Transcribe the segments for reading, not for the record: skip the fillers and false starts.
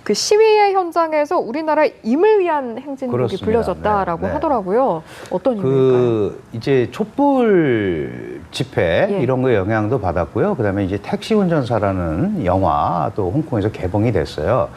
그 시위의 현장에서 우리나라 임을 위한 행진곡이 그렇습니다. 불려졌다라고 네, 네. 하더라고요. 어떤 의미일까요? 이제 촛불 집회 예. 이런 거 영향도 받았고요. 그다음에 이제 택시 운전사라는 영화도 홍콩에서 개봉이 됐어요.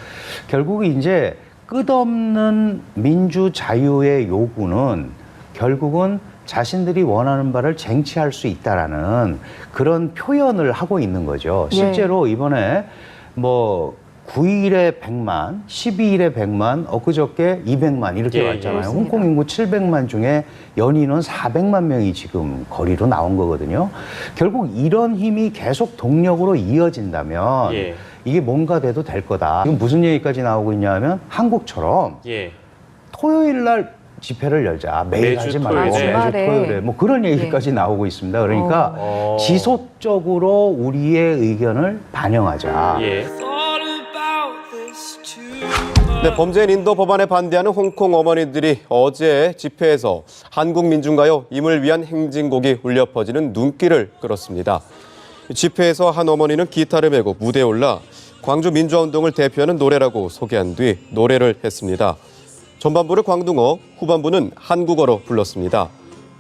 결국 이제 끝없는 민주 자유의 요구는 결국은 자신들이 원하는 바를 쟁취할 수 있다라는 그런 표현을 하고 있는 거죠. 실제로 이번에 뭐 9일에 100만, 12일에 100만, 엊그저께 200만 이렇게 왔잖아요. 그렇습니다. 홍콩 인구 700만 중에 연인은 400만 명이 지금 거리로 나온 거거든요. 결국 이런 힘이 계속 동력으로 이어진다면 이게 뭔가 돼도 될 거다. 지금 무슨 얘기까지 나오고 있냐면 한국처럼 토요일 날 집회를 열자. 매일 매주 하지 말고 토요일에. 매주 토요일에 뭐 그런 얘기까지 나오고 있습니다. 그러니까 지속적으로 우리의 의견을 반영하자. 네, 범죄인 인도 법안에 반대하는 홍콩 어머니들이 어제 집회에서 한국민중가요 임을 위한 행진곡이 울려 퍼지는 눈길을 끌었습니다. 집회에서 한 어머니는 기타를 메고 무대에 올라 광주 민주화운동을 대표하는 노래라고 소개한 뒤 노래를 했습니다. 전반부를 광둥어, 후반부는 한국어로 불렀습니다.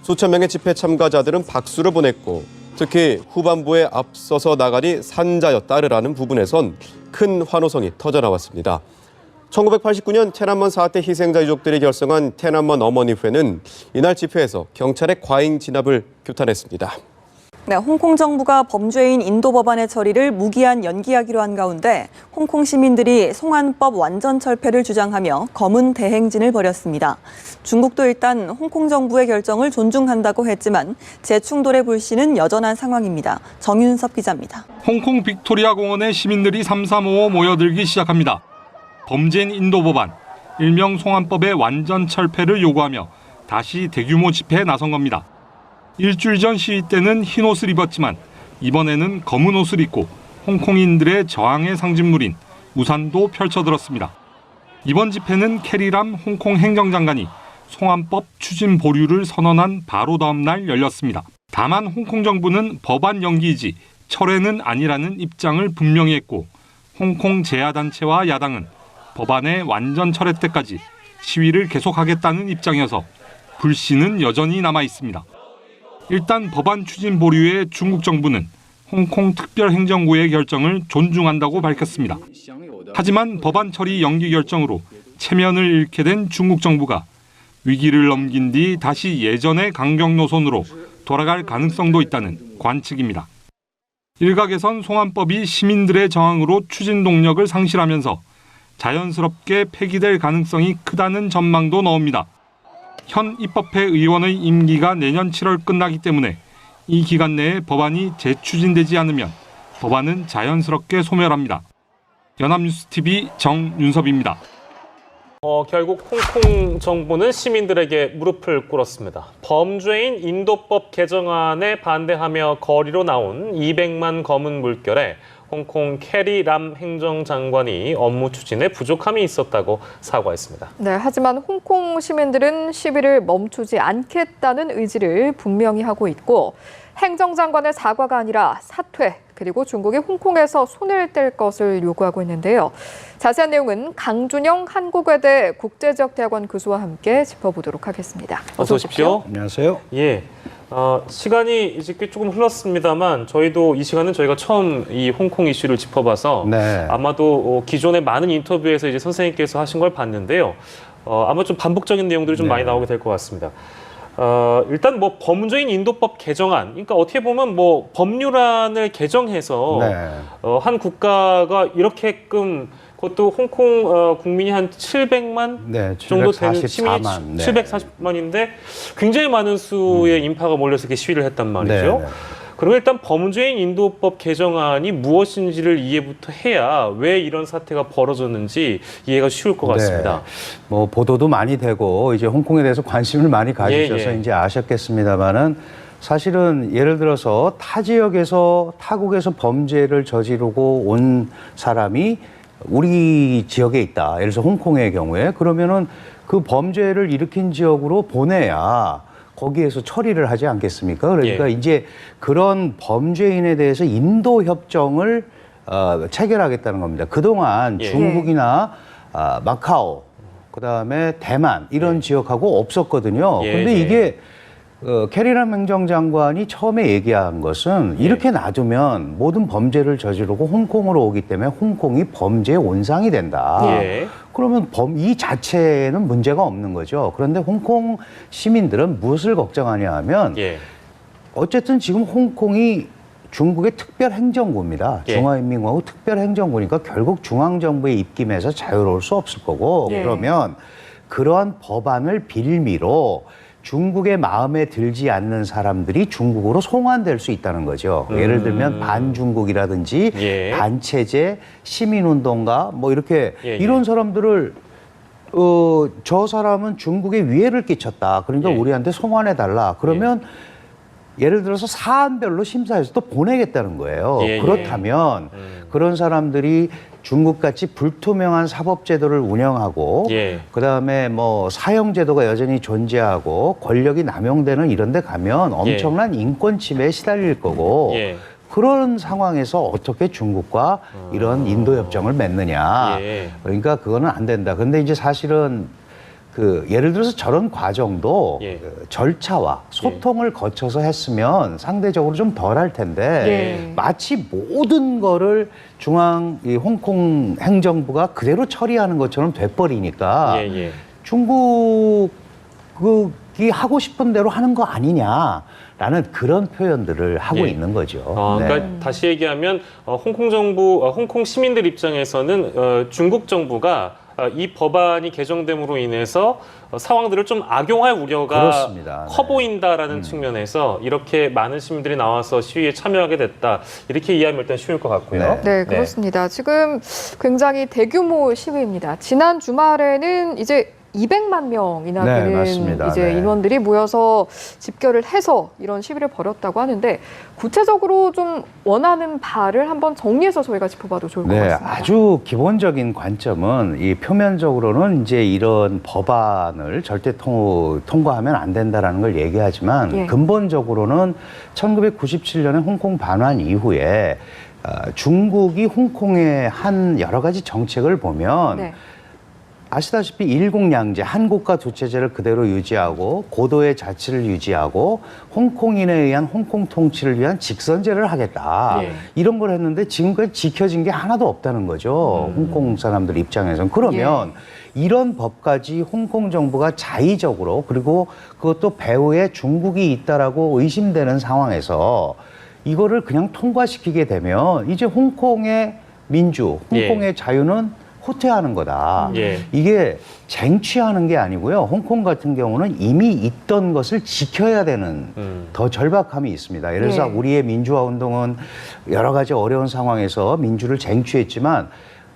수천 명의 집회 참가자들은 박수를 보냈고 특히 후반부에 앞서서 나가니 산자여 따르라는 부분에선 큰 환호성이 터져나왔습니다. 1989년天安門 사태 희생자 유족들이 결성한天安門 어머니회는 이날 집회에서 경찰의 과잉 진압을 규탄했습니다. 네, 홍콩 정부가 범죄인 인도 법안의 처리를 무기한 연기하기로 한 가운데 홍콩 시민들이 송환법 완전 철폐를 주장하며 검은 대행진을 벌였습니다. 중국도 일단 홍콩 정부의 결정을 존중한다고 했지만 재충돌의 불씨는 여전한 상황입니다. 정윤섭 기자입니다. 홍콩 빅토리아 공원에 시민들이 삼삼오오 모여들기 시작합니다. 범죄인 인도 법안, 일명 송환법의 완전 철폐를 요구하며 다시 대규모 집회에 나선 겁니다. 일주일 전 시위 때는 흰 옷을 입었지만 이번에는 검은 옷을 입고 홍콩인들의 저항의 상징물인 우산도 펼쳐들었습니다. 이번 집회는 캐리람 홍콩 행정장관이 송환법 추진 보류를 선언한 바로 다음 날 열렸습니다. 다만 홍콩 정부는 법안 연기이지 철회는 아니라는 입장을 분명히 했고 홍콩 재야단체와 야당은 법안의 완전 철회 때까지 시위를 계속하겠다는 입장이어서 불씨는 여전히 남아 있습니다. 일단 법안 추진 보류에 중국 정부는 홍콩 특별행정구의 결정을 존중한다고 밝혔습니다. 하지만 법안 처리 연기 결정으로 체면을 잃게 된 중국 정부가 위기를 넘긴 뒤 다시 예전의 강경 노선으로 돌아갈 가능성도 있다는 관측입니다. 일각에선 송환법이 시민들의 저항으로 추진 동력을 상실하면서 자연스럽게 폐기될 가능성이 크다는 전망도 나옵니다. 현 입법회 의원의 임기가 내년 7월 끝나기 때문에 이 기간 내에 법안이 재추진되지 않으면 법안은 자연스럽게 소멸합니다. 연합뉴스TV 정윤섭입니다. 결국 홍콩 정부는 시민들에게 무릎을 꿇었습니다. 범죄인 인도법 개정안에 반대하며 거리로 나온 200만 검은 물결에 홍콩 캐리람 행정장관이 업무 추진에 부족함이 있었다고 사과했습니다. 네, 하지만 홍콩 시민들은 시위를 멈추지 않겠다는 의지를 분명히 하고 있고 행정장관의 사과가 아니라 사퇴, 그리고 중국이 홍콩에서 손을 뗄 것을 요구하고 있는데요. 자세한 내용은 강준영 한국외대 국제지역대학원 교수와 함께 짚어보도록 하겠습니다. 어서 오십시오. 안녕하세요. 예. 시간이 이제 꽤 조금 흘렀습니다만 저희도 이 시간은 저희가 처음 이 홍콩 이슈를 짚어봐서 아마도 기존의 많은 인터뷰에서 이제 선생님께서 하신 걸 봤는데요. 아마 좀 반복적인 내용들이 좀 많이 나오게 될 것 같습니다. 일단 뭐 범죄인 인도법 개정안, 그러니까 어떻게 보면 뭐 법률안을 개정해서 한 국가가 이렇게끔 그것도 홍콩 국민이 한 700만 정도 되는 시민이 740만인데 굉장히 많은 수의 인파가 몰려서 이렇게 시위를 했단 말이죠. 그러면 일단 범죄인 인도법 개정안이 무엇인지를 이해부터 해야 왜 이런 사태가 벌어졌는지 이해가 쉬울 것 같습니다. 뭐 보도도 많이 되고 이제 홍콩에 대해서 관심을 많이 가지셔서 이제 아셨겠습니다만은 사실은 예를 들어서 타 지역에서 타국에서 범죄를 저지르고 온 사람이 우리 지역에 있다. 예를 들어서 홍콩의 경우에 그러면은 그 범죄를 일으킨 지역으로 보내야 거기에서 처리를 하지 않겠습니까? 그러니까 이제 그런 범죄인에 대해서 인도 협정을 체결하겠다는 겁니다. 그동안 예. 중국이나 마카오, 그다음에 대만 이런 지역하고 없었거든요. 예, 근데 예. 이게 캐리람 행정장관이 처음에 얘기한 것은 이렇게 놔두면 모든 범죄를 저지르고 홍콩으로 오기 때문에 홍콩이 범죄의 온상이 된다. 예. 그러면 이 자체는 문제가 없는 거죠. 그런데 홍콩 시민들은 무엇을 걱정하냐 하면 예. 어쨌든 지금 홍콩이 중국의 특별행정구입니다. 예. 중화인민공화국 특별행정구니까 결국 중앙정부의 입김에서 자유로울 수 없을 거고 예. 그러면 그러한 법안을 빌미로 중국의 마음에 들지 않는 사람들이 중국으로 송환될 수 있다는 거죠. 예를 들면 반중국이라든지 예. 반체제, 시민운동가 뭐 이렇게 예, 예. 이런 사람들을 저 사람은 중국에 위해를 끼쳤다. 그러니까 예. 우리한테 송환해달라. 그러면 예를 들어서 사안별로 심사해서 또 보내겠다는 거예요. 예, 예. 그렇다면 그런 사람들이 중국같이 불투명한 사법제도를 운영하고 예. 그다음에 뭐 사형제도가 여전히 존재하고 권력이 남용되는 이런 데 가면 엄청난 인권 침해에 시달릴 거고 예. 그런 상황에서 어떻게 중국과 이런 인도협정을 맺느냐. 예. 그러니까 그거는 안 된다. 근데 이제 사실은 예를 들어서 저런 과정도 예. 절차와 소통을 거쳐서 했으면 상대적으로 좀 덜 할 텐데 예. 마치 모든 거를 이 홍콩 행정부가 그대로 처리하는 것처럼 돼버리니까 예, 예. 중국이 하고 싶은 대로 하는 거 아니냐라는 그런 표현들을 하고 예. 있는 거죠. 그러니까 다시 얘기하면 홍콩 시민들 입장에서는 중국 정부가 이 법안이 개정됨으로 인해서 상황들을 좀 악용할 우려가 그렇습니다. 커 네. 보인다라는 측면에서 이렇게 많은 시민들이 나와서 시위에 참여하게 됐다. 이렇게 이해하면 일단 쉬울 것 같고요. 네, 그렇습니다. 지금 굉장히 대규모 시위입니다. 지난 주말에는 이제 200만 명이나 네, 되는 맞습니다. 이제 네. 인원들이 모여서 집결을 해서 이런 시위를 벌였다고 하는데 구체적으로 좀 원하는 바를 한번 정리해서 저희가 짚어봐도 좋을 것 네, 같습니다. 아주 기본적인 관점은 이 표면적으로는 이제 이런 법안을 절대 통과하면 안 된다라는 걸 얘기하지만 예. 근본적으로는 1997년에 홍콩 반환 이후에 중국이 홍콩에 한 여러 가지 정책을 보면 네. 아시다시피 일국양제, 한 국가 두 체제를 그대로 유지하고 고도의 자치를 유지하고 홍콩인에 의한 홍콩 통치를 위한 직선제를 하겠다. 예. 이런 걸 했는데 지금까지 지켜진 게 하나도 없다는 거죠. 홍콩 사람들 입장에서는. 그러면 이런 법까지 홍콩 정부가 자의적으로 그리고 그것도 배후에 중국이 있다라고 의심되는 상황에서 이거를 그냥 통과시키게 되면 이제 홍콩의 민주, 홍콩의 자유는 후퇴하는 거다. 예. 이게 쟁취하는 게 아니고요. 홍콩 같은 경우는 이미 있던 것을 지켜야 되는 더 절박함이 있습니다. 예를 들어서 예. 우리의 민주화 운동은 여러 가지 어려운 상황에서 민주를 쟁취했지만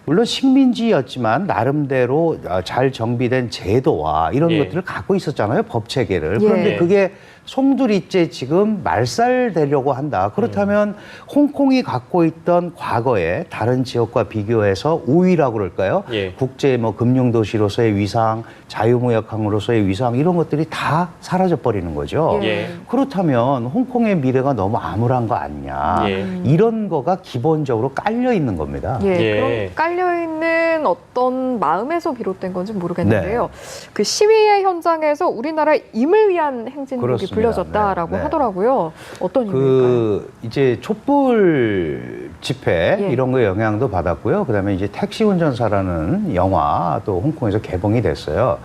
물론 식민지였지만 나름대로 잘 정비된 제도와 이런 예. 것들을 갖고 있었잖아요. 법 체계를. 그런데 예. 그게 송두리째 지금 말살되려고 한다. 그렇다면 홍콩이 갖고 있던 과거에 다른 지역과 비교해서 우위라고 그럴까요? 예. 국제 금융도시로서의 위상, 자유무역항으로서의 위상 이런 것들이 다 사라져 버리는 거죠. 예. 그렇다면 홍콩의 미래가 너무 암울한 거 아니냐. 예. 이런 거가 기본적으로 깔려 있는 겁니다. 예, 예. 그럼 깔려있는 어떤 마음에서 비롯된 건지 모르겠는데요. 네. 그 시위의 현장에서 우리나라의 임을 위한 행진곡이 그렇습니다. 불려졌다라고 네, 네. 하더라고요. 어떤 의미일까요? 이제 촛불 집회 예. 이런 거에 영향도 받았고요. 그다음에 이제 택시 운전사라는 영화도 홍콩에서 개봉이 됐어요.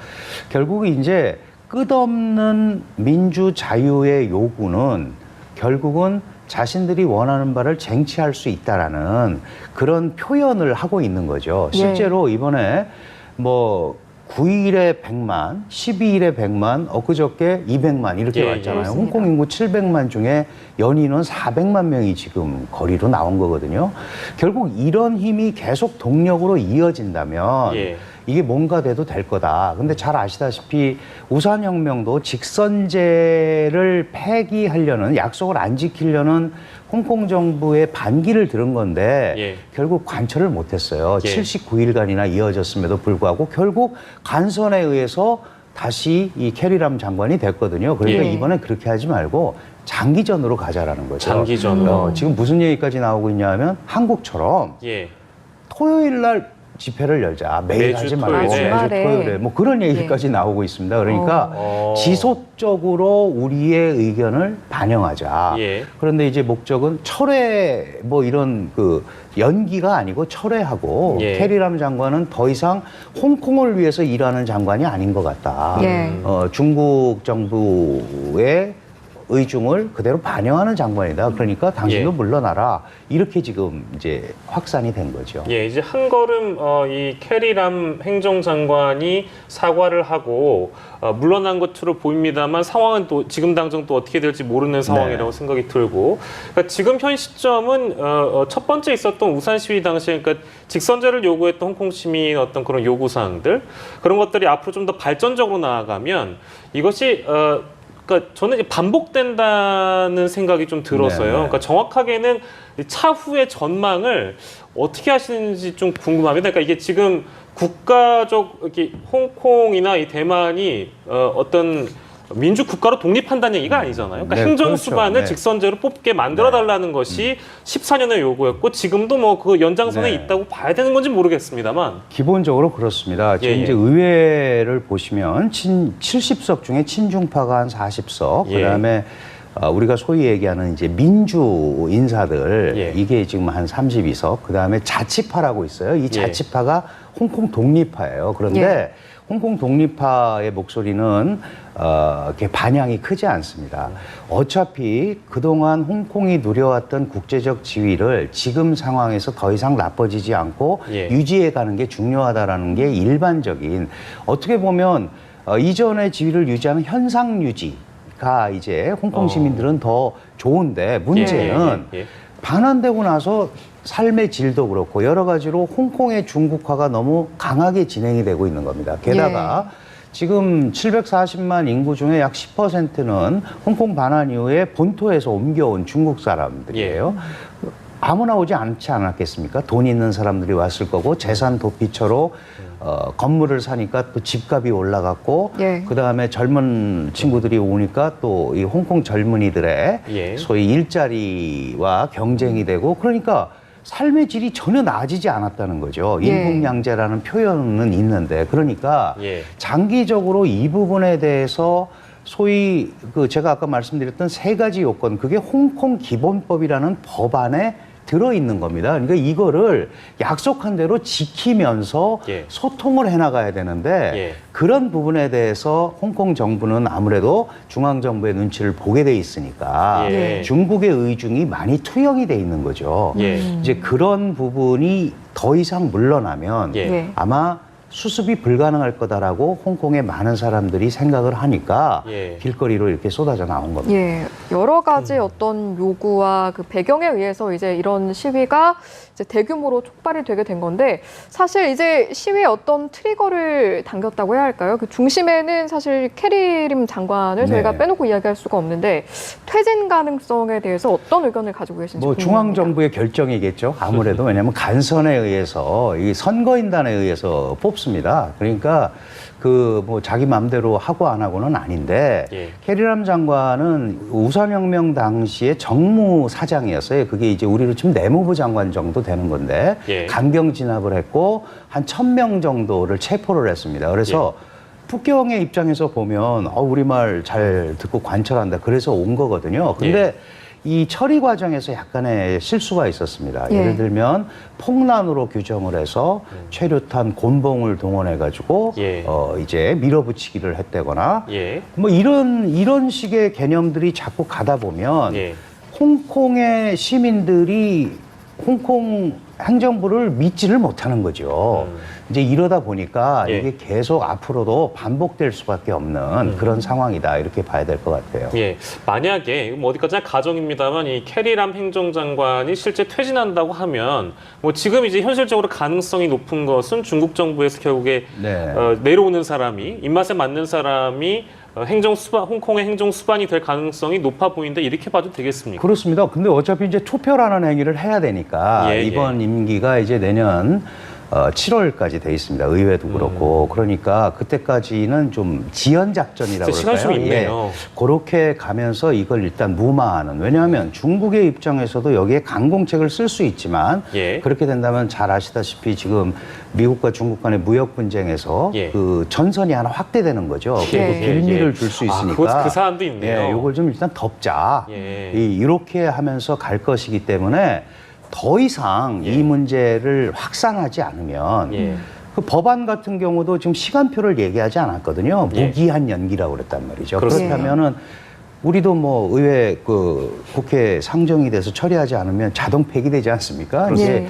결국 이제 끝없는 민주 자유의 요구는 결국은 자신들이 원하는 바를 쟁취할 수 있다라는 그런 표현을 하고 있는 거죠. 실제로 이번에 뭐 9일에 100만, 12일에 100만, 엊그저께 200만 이렇게 예, 왔잖아요. 예. 홍콩 인구 700만 중에 연인은 400만 명이 지금 거리로 나온 거거든요. 결국 이런 힘이 계속 동력으로 이어진다면 예. 이게 뭔가 돼도 될 거다. 근데 잘 아시다시피 우산혁명도 직선제를 폐기하려는 약속을 안 지키려는 홍콩 정부의 반기를 들은 건데 예. 결국 관철을 못했어요. 예. 79일간이나 이어졌음에도 불구하고 결국 간선에 의해서 다시 이 캐리람 장관이 됐거든요. 그러니까 예. 이번에 그렇게 하지 말고 장기전으로 가자라는 거죠. 장기전으로. 지금 무슨 얘기까지 나오고 있냐면 한국처럼 예. 토요일 날 집회를 열자. 매일 매주 하지 말고 토요일에. 매주 토요일에 뭐 그런 얘기까지 나오고 있습니다. 그러니까 지속적으로 우리의 의견을 반영하자. 예. 그런데 이제 목적은 철회 뭐 이런 그 연기가 아니고 철회하고 예. 캐리람 장관은 더 이상 홍콩을 위해서 일하는 장관이 아닌 것 같다. 예. 중국 정부의 의중을 그대로 반영하는 장관이다. 그러니까 당신도 예. 물러나라. 이렇게 지금 이제 확산이 된 거죠. 예, 이제 한 걸음 이 캐리람 행정장관이 사과를 하고 물러난 것으로 보입니다만 상황은 또 지금 당장 또 어떻게 될지 모르는 상황이라고 생각이 들고, 그러니까 지금 현 시점은 첫 번째 있었던 우산 시위 당시에 그러니까 직선제를 요구했던 홍콩 시민 어떤 그런 요구 사항들, 그런 것들이 앞으로 좀 더 발전적으로 나아가면 이것이 그러니까 저는 이제 반복된다는 생각이 좀 들어서요. 네. 그러니까 정확하게는 차후의 전망을 어떻게 하시는지 좀 궁금합니다. 그러니까 이게 지금 국가적 이렇게 홍콩이나 이 대만이 어떤 민주 국가로 독립한다는 얘기가 아니잖아요. 그러니까 네, 행정 그렇죠. 수반을 네. 직선제로 뽑게 만들어 달라는 것이 14년의 요구였고 지금도 뭐 그 연장선에 네. 있다고 봐야 되는 건지 모르겠습니다만. 기본적으로 그렇습니다. 지금 예, 예. 이제 의회를 보시면 70석 중에 친중파가 한 40석, 예. 그다음에 우리가 소위 얘기하는 이제 민주 인사들 예. 이게 지금 한 32석, 그다음에 자치파라고 있어요. 이 자치파가 홍콩 독립파예요. 그런데 홍콩 독립파의 목소리는 이렇게 반향이 크지 않습니다. 어차피 그동안 홍콩이 누려왔던 국제적 지위를 지금 상황에서 더 이상 나빠지지 않고 예. 유지해 가는 게 중요하다라는 게 일반적인, 어떻게 보면 이전의 지위를 유지하는 현상 유지가 이제 홍콩 시민들은 더 좋은데, 문제는 예. 반환되고 나서 삶의 질도 그렇고 여러 가지로 홍콩의 중국화가 너무 강하게 진행이 되고 있는 겁니다. 게다가 지금 740만 인구 중에 약 10%는 홍콩 반환 이후에 본토에서 옮겨온 중국 사람들이에요. 아무나 오지 않지 않았겠습니까? 돈 있는 사람들이 왔을 거고, 재산 도피처로 건물을 사니까 또 집값이 올라갔고, 그 다음에 젊은 친구들이 오니까 또 이 홍콩 젊은이들의 소위 일자리와 경쟁이 되고, 그러니까 삶의 질이 전혀 나아지지 않았다는 거죠. 인국양제라는 표현은 있는데, 그러니까 장기적으로 이 부분에 대해서 소위 제가 아까 말씀드렸던 세 가지 요건, 그게 홍콩 기본법이라는 법안에 들어있는 겁니다. 그러니까 이거를 약속한 대로 지키면서 소통을 해나가야 되는데 그런 부분에 대해서 홍콩 정부는 아무래도 중앙정부의 눈치를 보게 돼 있으니까 중국의 의중이 많이 투영이 돼 있는 거죠. 이제 그런 부분이 더 이상 물러나면 아마 수습이 불가능할 거다라고 홍콩의 많은 사람들이 생각을 하니까 길거리로 이렇게 쏟아져 나온 겁니다. 여러 가지 어떤 요구와 그 배경에 의해서 이제 이런 시위가 이제 대규모로 촉발이 되게 된 건데, 사실 이제 시위의 어떤 트리거를 당겼다고 해야 할까요? 그 중심에는 사실 캐리림 장관을 저희가 빼놓고 이야기할 수가 없는데, 퇴진 가능성에 대해서 어떤 의견을 가지고 계신지 뭐 궁금합니다. 중앙정부의 결정이겠죠. 아무래도 왜냐하면 간선에 의해서, 이 선거인단에 의해서 뽑습니다. 그러니까 뭐 자기 마음대로 하고 안 하고는 아닌데, 캐리람 장관은 우선혁명 당시에 정무사장이었어요. 그게 이제 우리로 치면 내무부 장관 정도 되는 건데 강경 진압을 했고 한 1000명 정도를 체포를 했습니다. 그래서 북경의 입장에서 보면 우리말 잘 듣고 관철한다, 그래서 온 거거든요. 근데 이 처리 과정에서 약간의 실수가 있었습니다. 예를 들면 폭란으로 규정을 해서 최루탄 곤봉을 동원해가지고 이제 밀어붙이기를 했다거나 뭐 이런 식의 개념들이 자꾸 가다 보면 홍콩의 시민들이 홍콩 행정부를 믿지를 못하는 거죠. 이제 이러다 보니까 이게 계속 앞으로도 반복될 수밖에 없는 그런 상황이다, 이렇게 봐야 될 것 같아요. 만약에 뭐 어디까지나 가정입니다만 이 캐리람 행정장관이 실제 퇴진한다고 하면 뭐 지금 이제 현실적으로 가능성이 높은 것은 중국 정부에서 결국에 내려오는 사람이, 입맛에 맞는 사람이 홍콩의 행정 수반이 될 가능성이 높아 보이는데, 이렇게 봐도 되겠습니까? 그렇습니다. 근데 어차피 이제 투표라는 행위를 해야 되니까 이번 임기가 이제 내년 7월까지 돼 있습니다. 의회도 그렇고. 그러니까 그때까지는 좀 지연 작전이라고 시간이 그럴까요? 좀 있네요. 그렇게 가면서 이걸 일단 무마하는. 왜냐하면 중국의 입장에서도 여기에 강공책을 쓸 수 있지만 예. 그렇게 된다면 잘 아시다시피 지금 미국과 중국 간의 무역 분쟁에서 예. 그 전선이 하나 확대되는 거죠. 예. 그리고 빌미를 줄 수 있으니까. 그 사안도 있네요. 예, 이걸 좀 일단 덮자. 예. 이렇게 하면서 갈 것이기 때문에 더 이상 예. 이 문제를 확산하지 않으면 예. 그 법안 같은 경우도 지금 시간표를 얘기하지 않았거든요. 예. 무기한 연기라고 그랬단 말이죠. 그렇습니다. 그렇다면은 우리도 뭐 의회 그 국회 상정이 돼서 처리하지 않으면 자동 폐기되지 않습니까? 이게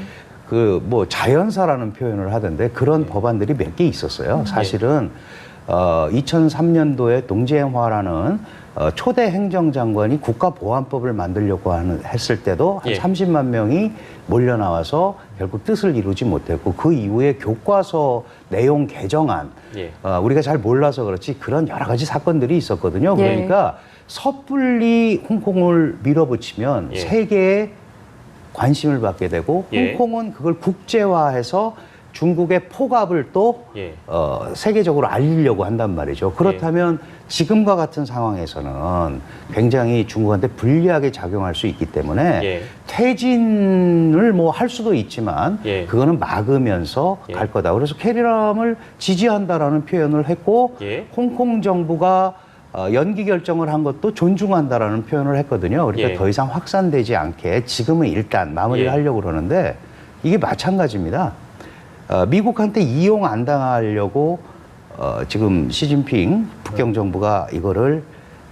그 뭐 자연사라는 표현을 하던데 그런 법안들이 몇 개 있었어요. 사실은 2003년도에 동지행화라는 초대 행정장관이 국가보안법을 만들려고 했을 때도 한 예. 30만 명이 몰려 나와서 결국 뜻을 이루지 못했고 그 이후에 교과서 내용 개정안 예. 우리가 잘 몰라서 그렇지 그런 여러 가지 사건들이 있었거든요. 예. 그러니까 섣불리 홍콩을 밀어붙이면 예. 세계에 관심을 받게 되고 예. 홍콩은 그걸 국제화해서 중국의 폭압을 또 예. 세계적으로 알리려고 한단 말이죠. 그렇다면 지금과 같은 상황에서는 굉장히 중국한테 불리하게 작용할 수 있기 때문에 예. 퇴진을 뭐 할 수도 있지만 예. 그거는 막으면서 예. 갈 거다. 그래서 캐리람을 지지한다라는 표현을 했고 예. 홍콩 정부가 연기 결정을 한 것도 존중한다라는 표현을 했거든요. 그러니까 예. 더 이상 확산되지 않게 지금은 일단 마무리를 예. 하려고 그러는데 이게 마찬가지입니다. 미국한테 이용 안 당하려고 지금 시진핑 북경 정부가 이거를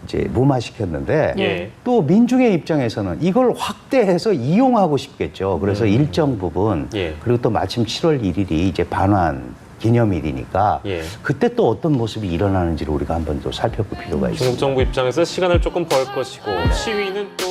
이제 무마시켰는데 예. 또 민중의 입장에서는 이걸 확대해서 이용하고 싶겠죠. 그래서 일정 부분 예. 그리고 또 마침 7월 1일이 이제 반환 기념일이니까 예. 그때 또 어떤 모습이 일어나는지를 우리가 한번 또 살펴볼 필요가 있습니다. 중국 정부 입장에서 시간을 조금 벌 것이고 시위는 또